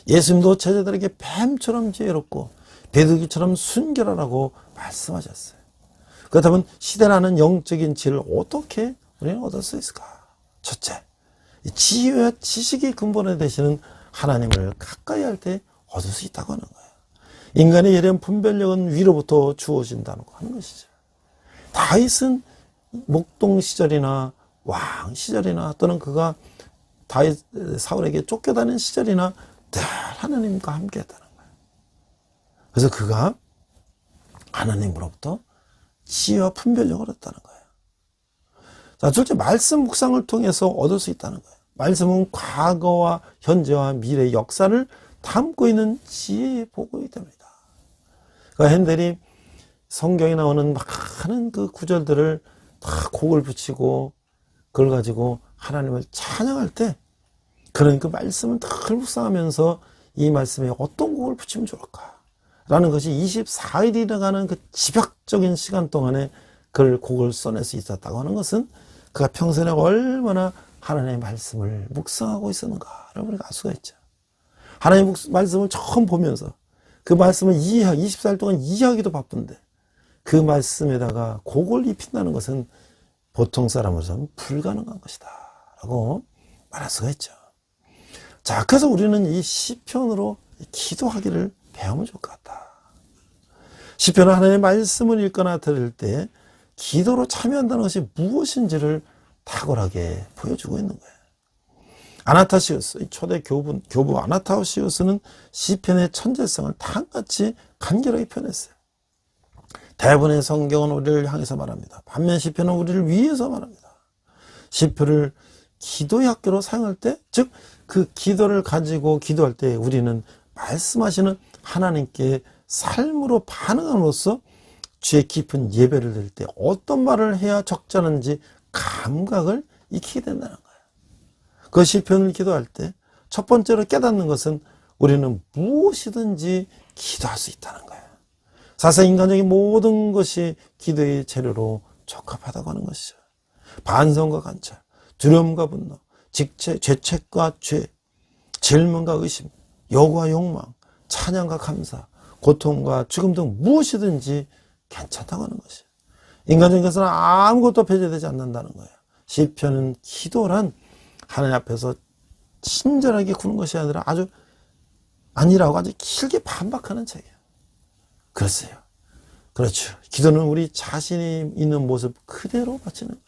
예수님도 제자들에게 뱀처럼 지혜롭고 베드기처럼 순결하라고 말씀하셨어요. 그렇다면 시대라는 영적인 지혜를 어떻게 우리는 얻을 수 있을까? 첫째, 지혜와 지식이 근본에 되시는 하나님을 가까이 할 때 얻을 수 있다고 하는 거예요. 인간의 예리한 분별력은 위로부터 주어진다는 거 하는 것이죠. 다윗은 목동 시절이나 왕 시절이나 또는 그가 다윗 사울에게 쫓겨다니는 시절이나 늘 하나님과 함께 했다는 거예요. 그래서 그가 하나님으로부터 지혜와 분별력을 얻었다는 거예요. 자, 둘째, 말씀 묵상을 통해서 얻을 수 있다는 거예요. 말씀은 과거와 현재와 미래의 역사를 담고 있는 지혜의 보고이기 때문이다. 그러니까 핸델이 성경에 나오는 많은 그 구절들을 다 곡을 붙이고 그걸 가지고 하나님을 찬양할 때 그런 그 말씀을 늘 묵상하면서 이 말씀에 어떤 곡을 붙이면 좋을까? 라는 것이 24일이나 가는 그 지벽적인 시간 동안에 그 곡을 써낼 수 있었다고 하는 것은 그가 평생에 얼마나 하나님의 말씀을 묵상하고 있었는가를 우리가 알 수가 있죠. 하나님의 말씀을 처음 보면서 그 말씀을 24일 동안 이해하기도 바쁜데 그 말씀에다가 곡을 입힌다는 것은 보통 사람으로서는 불가능한 것이다 라고 말할 수가 있죠. 자, 그래서 우리는 이 시편으로 기도하기를 배우면 좋을 것 같다. 시편은 하나님의 말씀을 읽거나 들을 때 기도로 참여한다는 것이 무엇인지를 탁월하게 보여주고 있는 거예요. 아나타시우스, 초대 교부 아나타시우스는 시편의 천재성을 다음같이 간결하게 표현했어요. 대부분의 성경은 우리를 향해서 말합니다. 반면 시편은 우리를 위해서 말합니다. 시편을 기도의 학교로 사용할 때, 즉 그 기도를 가지고 기도할 때 우리는 말씀하시는 하나님께 삶으로 반응함으로써 주의 깊은 예배를 드릴 때 어떤 말을 해야 적절한지 감각을 익히게 된다는 거예요. 그 시편을 기도할 때 첫 번째로 깨닫는 것은 우리는 무엇이든지 기도할 수 있다는 거예요. 사실 인간적인 모든 것이 기도의 재료로 적합하다고 하는 것이죠. 반성과 관찰, 두려움과 분노, 죄책과 죄, 질문과 의심, 요구와 욕망, 찬양과 감사, 고통과 죽음 등 무엇이든지 괜찮다고 하는 것이에요. 인간적인 것은 아무것도 배제되지 않는다는 거예요. 시편은 기도란 하나님 앞에서 친절하게 구는 것이 아니라 아니라고 아주 길게 반박하는 책이에요. 그랬어요. 그렇죠. 기도는 우리 자신이 있는 모습 그대로 바치는 거예요.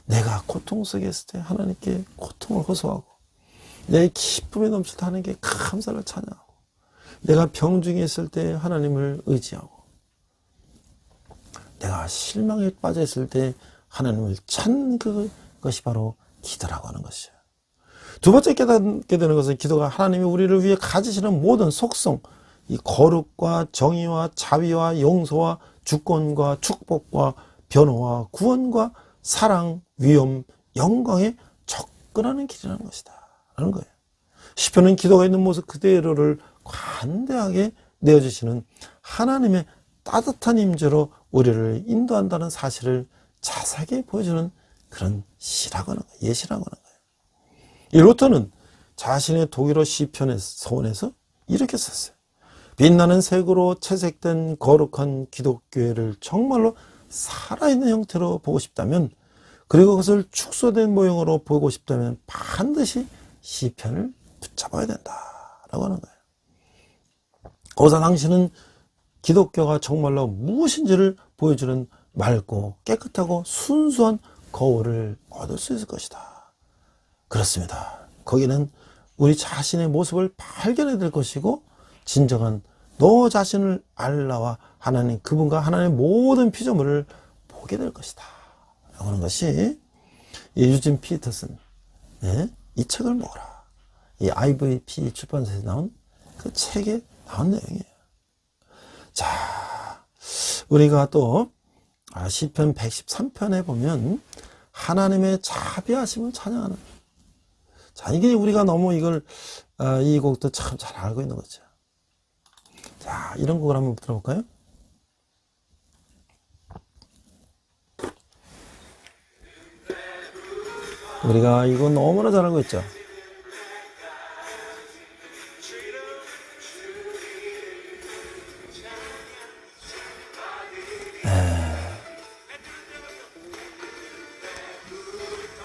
내가 고통 속에 있을 때 하나님께 고통을 호소하고 내 기쁨에 넘칠 때 하나님께 감사를 찬양하고 내가 병중에 있을 때 하나님을 의지하고 내가 실망에 빠져 있을 때 하나님을 찾는 그것이 바로 기도라고 하는 것이에요. 두 번째 깨닫게 되는 것은 기도가 하나님이 우리를 위해 가지시는 모든 속성, 이 거룩과 정의와 자비와 용서와 주권과 축복과 변호와 구원과 사랑, 위엄, 영광에 접근하는 길이라는 것이다 라는 거예요. 시편은 기도가 있는 모습 그대로를 관대하게 내어주시는 하나님의 따뜻한 임재로 우리를 인도한다는 사실을 자세하게 보여주는 그런 시라고 하는 거예요. 예시라고 하는 거예요. 이 루터는 자신의 독일어 시편의 서원에서 이렇게 썼어요. 빛나는 색으로 채색된 거룩한 기독교회를 정말로 살아있는 형태로 보고 싶다면, 그리고 그것을 축소된 모형으로 보고 싶다면 반드시 시편을 붙잡아야 된다라고 하는 거예요. 거기서 당신은 기독교가 정말로 무엇인지를 보여주는 맑고 깨끗하고 순수한 거울을 얻을 수 있을 것이다. 그렇습니다. 거기는 우리 자신의 모습을 발견해야 될 것이고, 진정한 너 자신을 알라와 하나님, 그분과 하나님의 모든 피조물을 보게 될 것이다 라고 하는 것이 이 유진 피터슨, 이 책을 먹어라, 이 IVP 출판사에서 나온 그 책에 나온 내용이에요. 자, 우리가 또 시편 113편에 보면 하나님의 자비하심을 찬양하는, 자, 이게 우리가 너무 이 곡도 참 잘 알고 있는 거죠. 자, 이런 곡을 한번 들어볼까요? 우리가 이거 너무나 잘 알고 있죠.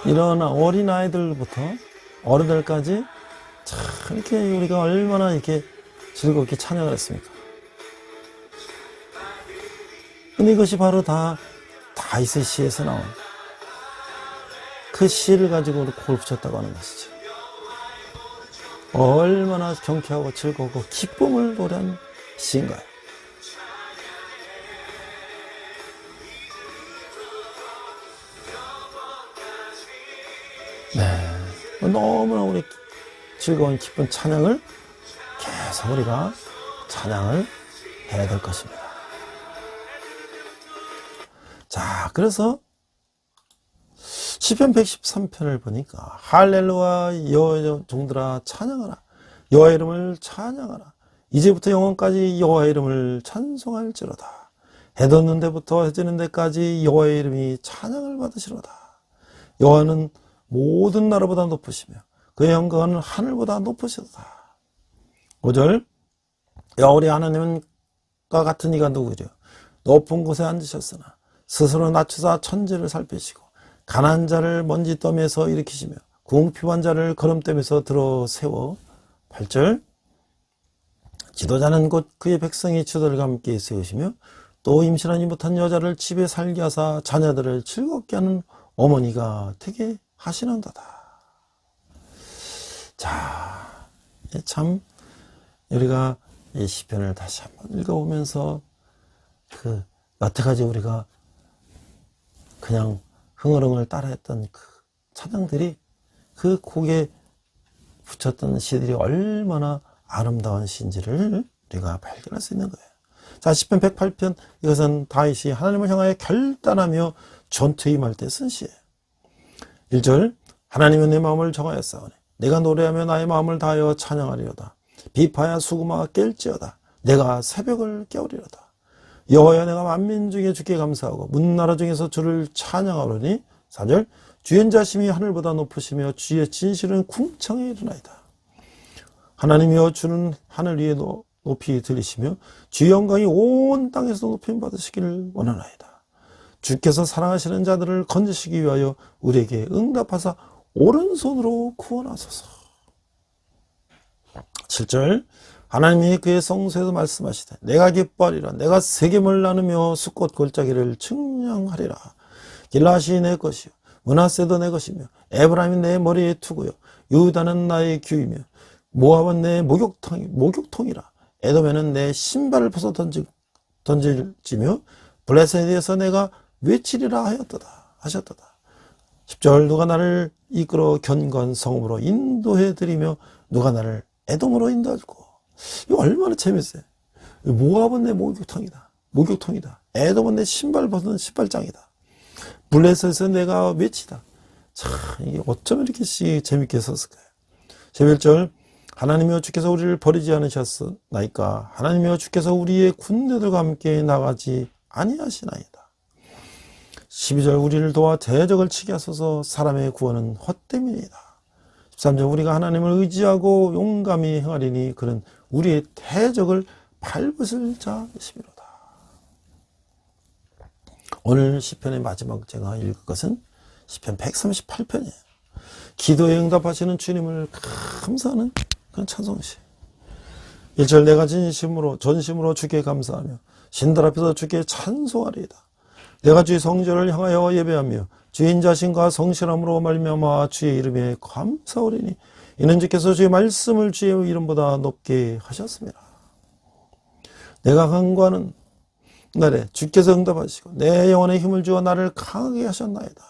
이런 어린아이들부터 어른들까지 참 이렇게 우리가 얼마나 이렇게 즐겁게 찬양을 했습니까? 근데 이것이 바로 다 다윗의 시에서 나온 그 시를 가지고 곡을 붙였다고 하는 것이죠. 얼마나 경쾌하고 즐거우고 기쁨을 노래한 시인가요? 네, 너무나 우리 즐거운 기쁜 찬양을 계속 우리가 찬양을 해야 될 것입니다. 자, 그래서 시편 113편을 보니까 할렐루야 여호와의 종들아 찬양하라, 여호와의 이름을 찬양하라, 이제부터 영원까지 여호와의 이름을 찬송할지로다. 해 돋는 데부터 해 지는 데까지 여호와의 이름이 찬양을 받으시로다. 여호와는 모든 나라보다 높으시며 그의 영광은 하늘보다 높으시도다. 5절, 여호와 우리 하나님과 같은 이가 누구리요? 높은 곳에 앉으셨으나 스스로 낮추사 천지를 살피시고 가난한 자를 먼지더미에서 일으키시며 궁핍한 자를 거름댐에서 들어 세워. 8절, 지도자는 곧 그의 백성이 주들과 함께 세우시며 또 임신하지 못한 여자를 집에 살게 하사 자녀들을 즐겁게 하는 어머니가 되게 하시는도다. 자, 참 우리가 이 시편을 다시 한번 읽어보면서 그 여태까지 우리가 그냥 흥얼흥얼 따라했던 그 찬양들이, 그 곡에 붙였던 시들이 얼마나 아름다운 시인지를 우리가 발견할 수 있는 거예요. 자, 시편 108편, 이것은 다윗이 하나님을 향하여 결단하며 전투에 임할 때 쓴 시예요. 1절, 하나님은 내 마음을 정하였사오니 내가 노래하며 나의 마음을 다하여 찬양하리로다. 비파야 수구마가 깰지어다. 내가 새벽을 깨우리로다. 여호와여, 내가 만민 중에 주께 감사하고 문나라 중에서 주를 찬양하오니. 4절, 주의 인자심이 하늘보다 높으시며 주의 진실은 궁창에 이르나이다. 하나님이여, 주는 하늘 위에 높이 들리시며 주의 영광이 온 땅에서 높임 받으시기를 원하나이다. 주께서 사랑하시는 자들을 건지시기 위하여 우리에게 응답하사 오른손으로 구원하소서. 7절, 하나님이 그의 성소에서 말씀하시되 내가 기뻐하리라. 내가 세겜을 나누며 숫꽃 골짜기를 측량하리라. 길라앗이 내 것이요 므낫세도 내 것이며 에브라임이 내 머리에 투구요 유다는 나의 규이며 모압은 내 목욕통이라. 에돔에는 내 신발을 벗어 던질지며 블레셋에 대해서 내가 외치리라 하셨도다. 10절, 누가 나를 이끌어 견고한 성읍으로 인도해 드리며 누가 나를 에돔으로 인도하고. 이거 얼마나 재밌어요. 모압은 내 목욕통이다. 에돔은 내 신발 벗은 신발장이다. 블레셋에서 내가 외치다. 참, 이게 어쩜 이렇게 재밌게 썼을까요? 11절, 하나님이여, 주께서 우리를 버리지 않으셨나이까. 하나님이여, 주께서 우리의 군대들과 함께 나가지 아니하시나이다. 12절, 우리를 도와 대적을 치게 하소서. 사람의 구원은 헛됨이니이다. 13절, 우리가 하나님을 의지하고 용감히 행하리니 그는 우리의 대적을 밟으실 자이시미로다. 오늘 시편의 마지막 제가 읽을 것은 시편 138편이에요. 기도에 응답하시는 주님을 감사하는 그런 찬송시. 1절, 내가 전심으로 주께 감사하며 신들 앞에서 주께 찬송하리이다. 내가 주의 성전을 향하여 예배하며 주의 인자심과 성실함으로 말미암아 주의 이름에 감사하리니 이는 주께서 주의 말씀을 주의 이름보다 높게 하셨습니다. 내가 간구하는 날에 주께서 응답하시고 내 영혼의 힘을 주어 나를 강하게 하셨나이다.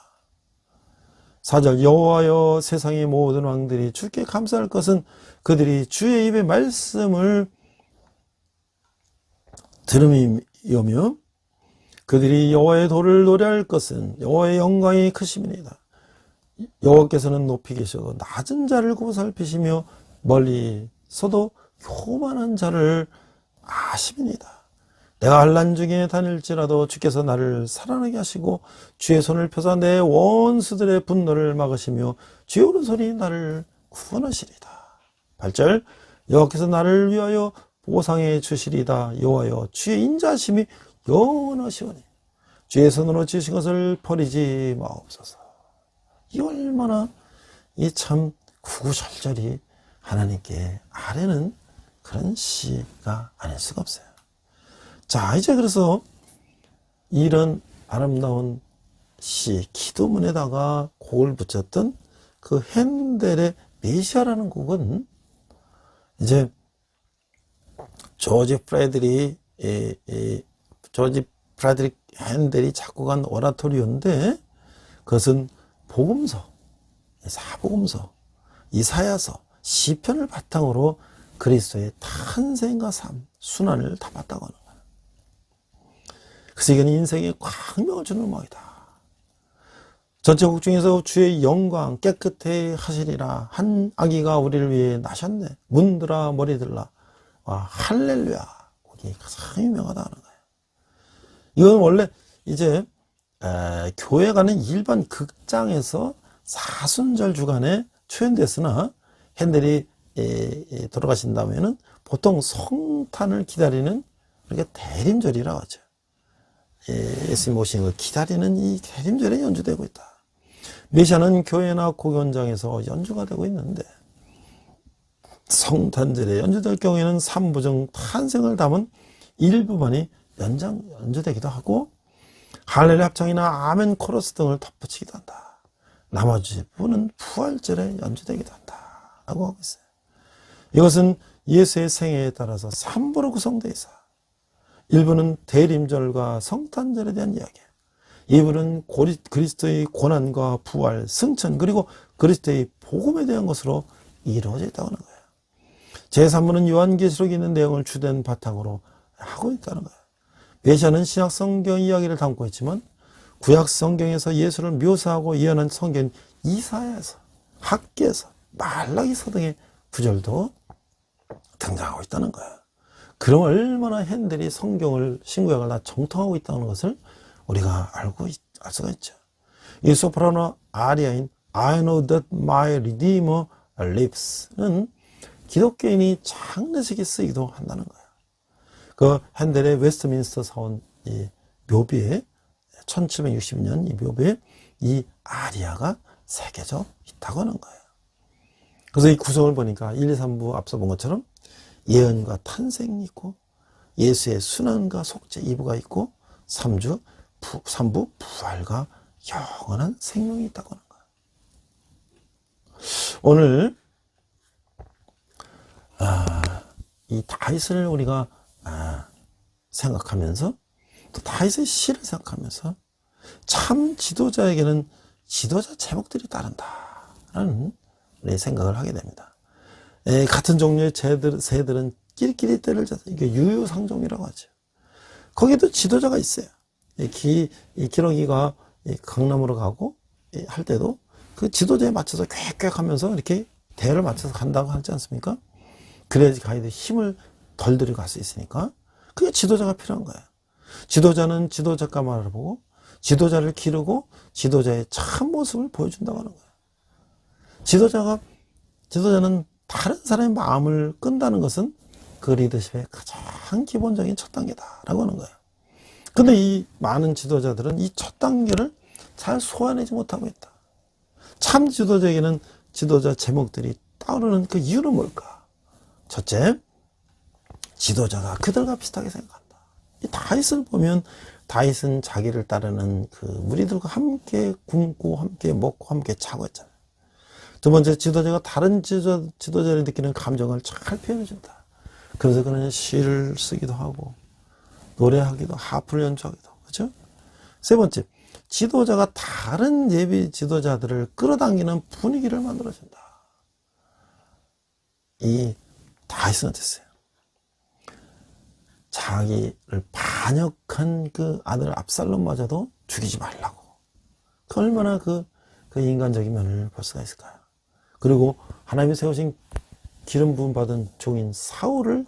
4절, 여호와여, 세상의 모든 왕들이 주께 감사할 것은 그들이 주의 입의 말씀을 들음이오며 그들이 여호와의 도를 노래할 것은 여호와의 영광이 크심이니이다. 여호와께서는 높이 계셔도 낮은 자를 보살피시며 멀리서도 교만한 자를 아심이니이다. 내가 환난 중에 다닐지라도 주께서 나를 살아나게 하시고 주의 손을 펴사 내 원수들의 분노를 막으시며 주의 오른손이 나를 구원하시리다. 8절, 여호와께서 나를 위하여 보상해 주시리다. 여호와여, 주의 인자심이 영원하시오니 주의 손으로 지으신 것을 버리지 마옵소서. 이 얼마나 이 참 구구절절히 하나님께 아뢰는 그런 시가 아닐 수가 없어요. 자, 이제 그래서 이런 아름다운 시 기도문에다가 곡을 붙였던 그 핸델의 메시아라는 곡은 이제 조지 프레드릭 핸델이 작곡한 오라토리오인데, 그것은 복음서, 사복음서, 이사야서, 시편을 바탕으로 그리스도의 탄생과 삶, 순환을 담았다고 하는 거예요. 그래서 이건 인생에 광명을 주는 음악이다. 전체 곡 중에서 주의 영광 깨끗해 하시리라, 한 아기가 우리를 위해 나셨네, 문들아 머리들라, 할렐루야 곡이 가장 유명하다는 거예요. 이건 원래 이제 교회 가는 일반 극장에서 사순절 주간에 초연됐으나, 핸델이 돌아가신 다음에는 보통 성탄을 기다리는, 그러니까 대림절이라고 하죠. 예수님 오시는 걸 기다리는 이 대림절에 연주되고 있다. 메시아는 교회나 공연장에서 연주가 되고 있는데, 성탄절에 연주될 경우에는 3부정 탄생을 담은 일부분이 연주되기도 하고, 할렐루야 합창이나 아멘 코러스 등을 덧붙이기도 한다. 나머지 부분은 부활절에 연주되기도 한다 라고 하고 있어요. 이것은 예수의 생애에 따라서 3부로 구성되어 있어. 1부는 대림절과 성탄절에 대한 이야기예요. 2부는 그리스도의 고난과 부활, 승천, 그리고 그리스도의 복음에 대한 것으로 이루어져 있다고 하는 거예요. 제3부는 요한계시록에 있는 내용을 주된 바탕으로 하고 있다는 거예요. 메시아는 신약 성경 이야기를 담고 있지만, 구약 성경에서 예수를 묘사하고 예언한 성경 이사야에서, 학계에서, 말라기서 등의 구절도 등장하고 있다는 거예요. 그럼 얼마나 핸델이 성경을, 신구약을 다 정통하고 있다는 것을 우리가 알 수가 있죠. 이 소프라노 아리아인 I know that my Redeemer lives는 기독교인이 장례식에 쓰기도 한다는 거예요. 그 핸델의 웨스트민스터 사원 이 묘비에, 1760년 이 묘비에 이 아리아가 새겨져 있다고 하는 거예요. 그래서 이 구성을 보니까 1, 2, 3부 앞서 본 것처럼 예언과 탄생이 있고, 예수의 순환과 속죄 2부가 있고, 3부 부활과 영원한 생명이 있다고 하는 거예요. 오늘 이 다윗을 우리가 생각하면서, 또 다윗의 시를 생각하면서, 참 지도자에게는 지도자 제목들이 따른다라는 생각을 하게 됩니다. 같은 종류의 새들은 끼리끼리 떼를 져서, 이게 유유상종이라고 하죠. 거기도 지도자가 있어요. 이 기러기가 강남으로 가고 할 때도 그 지도자에 맞춰서 꽥꽥 하면서 이렇게 대를 맞춰서 간다고 하지 않습니까? 그래야지 가이드 힘을 덜 들이고 갈 수 있으니까. 그게 지도자가 필요한 거예요. 지도자는 지도자감을 알아보고, 지도자를 기르고, 지도자의 참 모습을 보여준다고 하는 거예요. 지도자는 다른 사람의 마음을 끈다는 것은 그 리더십의 가장 기본적인 첫 단계다라고 하는 거예요. 근데 이 많은 지도자들은 이 첫 단계를 잘 소화내지 못하고 있다. 참 지도자에게는 지도자 제목들이 따르는 그 이유는 뭘까? 첫째, 지도자가 그들과 비슷하게 생각한다. 이 다윗을 보면, 다윗은 자기를 따르는 그 무리들과 함께 굶고 함께 먹고 함께 자고 했잖아요. 두 번째, 지도자가 다른 지도자를 느끼는 감정을 잘 표현해준다. 그래서 그는 시를 쓰기도 하고 노래하기도, 하프를 연주하기도, 그렇죠? 세 번째, 지도자가 다른 예비 지도자들을 끌어당기는 분위기를 만들어준다. 이 다윗은 어땠어요? 자기를 반역한 그 아들 압살롬마저도 죽이지 말라고. 그 얼마나 그 인간적인 면을 볼 수가 있을까요? 그리고 하나님이 세우신 기름 부음 받은 종인 사울을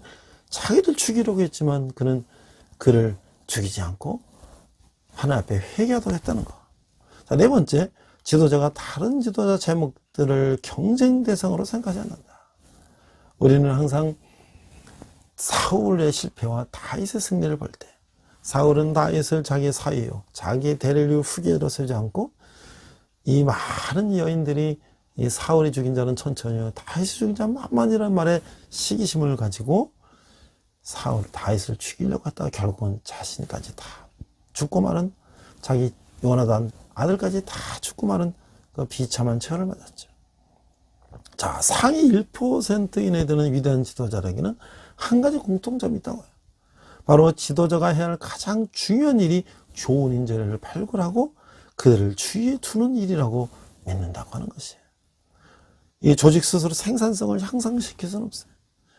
자기를 죽이려고 했지만 그는 그를 죽이지 않고 하나님 앞에 회개하도록 했다는 거. 자, 네 번째, 지도자가 다른 지도자 제목들을 경쟁 대상으로 생각하지 않는다. 우리는 항상 사울의 실패와 다윗의 승리를 볼 때, 사울은 다윗을 자기의 사위요, 자기의 대를 후계로 세우지 않고, 이 많은 여인들이 이 사울이 죽인 자는 천천히요, 다윗이 죽인 자는 만만이라는 말에 시기심을 가지고 다윗을 죽이려고 했다가 결국은 자신까지 다 죽고 마는 자기 요나단 아들까지 다 죽고 마는 그 비참한 처형을 맞았죠. 자, 상위 1% 이내에 드는 위대한 지도자에게는 한 가지 공통점이 있다고요. 바로 지도자가 해야 할 가장 중요한 일이 좋은 인재를 발굴하고 그들을 주위에 두는 일이라고 믿는다고 하는 것이에요. 이 조직 스스로 생산성을 향상시킬 수는 없어요.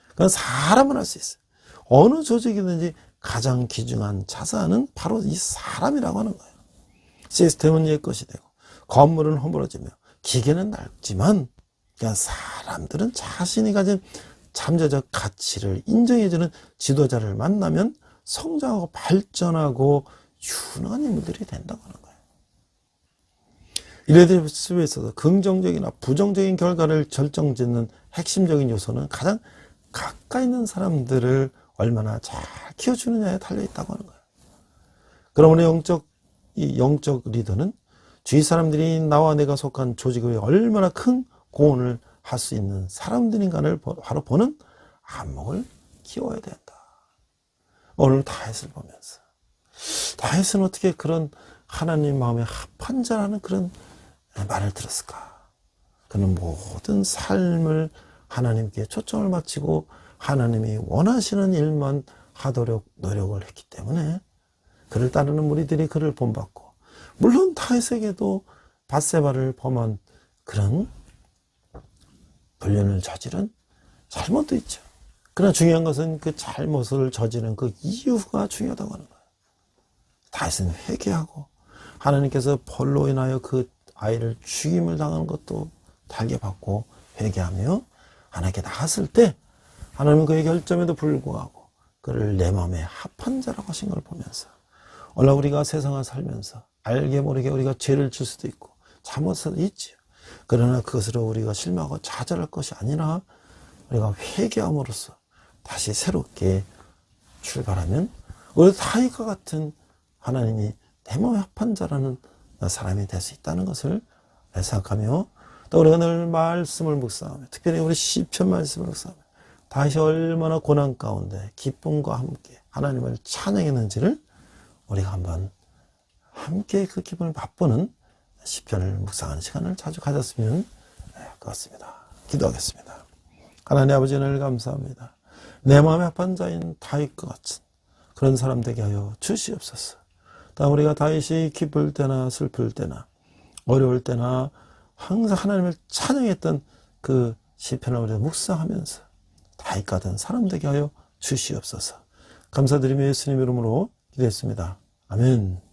그건 사람은 할 수 있어요. 어느 조직이든지 가장 귀중한 자산은 바로 이 사람이라고 하는 거예요. 시스템은 옛 것이 되고 건물은 허물어지며 기계는 낡지만 그냥 사람들은 자신이 가진 잠재적 가치를 인정해주는 지도자를 만나면 성장하고 발전하고 훌륭한 인물들이 된다고 하는 거예요. 리더십에 있어서 긍정적이나 부정적인 결과를 결정짓는 핵심적인 요소는 가장 가까이 있는 사람들을 얼마나 잘 키워주느냐에 달려있다고 하는 거예요. 그러므로 영적 리더는 주위 사람들이 나와 내가 속한 조직에 얼마나 큰 공헌을 할 수 있는 사람들인가를 바로 보는 안목을 키워야 된다. 오늘 다윗을 보면서 다윗은 어떻게 그런 하나님 마음에 합한 자라는 그런 말을 들었을까? 그는 모든 삶을 하나님께 초점을 맞추고 하나님이 원하시는 일만 하도록 노력을 했기 때문에 그를 따르는 무리들이 그를 본받고, 물론 다윗에게도 밧세바를 범한 그런 불륜을 저지른 잘못도 있죠. 그러나 중요한 것은 그 잘못을 저지른 그 이유가 중요하다고 하는 거예요. 다윗은 회개하고 하나님께서 벌로 인하여 그 아이를 죽임을 당하는 것도 달게 받고 회개하며 하나님께 나갔을 때 하나님은 그의 결점에도 불구하고 그를 내 마음에 합한 자라고 하신 걸 보면서, 오늘 우리가 세상을 살면서 알게 모르게 우리가 죄를 질 수도 있고 잘못을 있지요. 그러나 그것으로 우리가 실망하고 좌절할 것이 아니라 우리가 회개함으로써 다시 새롭게 출발하면 우리 다윗과 같은 하나님이 내 마음에 합한 자라는 사람이 될 수 있다는 것을 생각하며, 또 우리가 늘 말씀을 묵상하며, 특별히 우리 시편 말씀을 묵상하며 다윗이 얼마나 고난 가운데 기쁨과 함께 하나님을 찬양했는지를 우리가 한번 함께 그 기쁨을 맛보는 시편을 묵상하는 시간을 자주 가졌으면 할 것 같습니다. 기도하겠습니다. 하나님 아버지, 늘 감사합니다. 내 마음에 합한 자인 다윗과 같은 그런 사람 되게 하여 주시옵소서. 다 우리가 다윗이 기쁠 때나 슬플 때나 어려울 때나 항상 하나님을 찬양했던 그 시편을 우리가 묵상하면서 다윗 같은 사람 되게 하여 주시옵소서. 감사드리며 예수님 이름으로 기도했습니다. 아멘.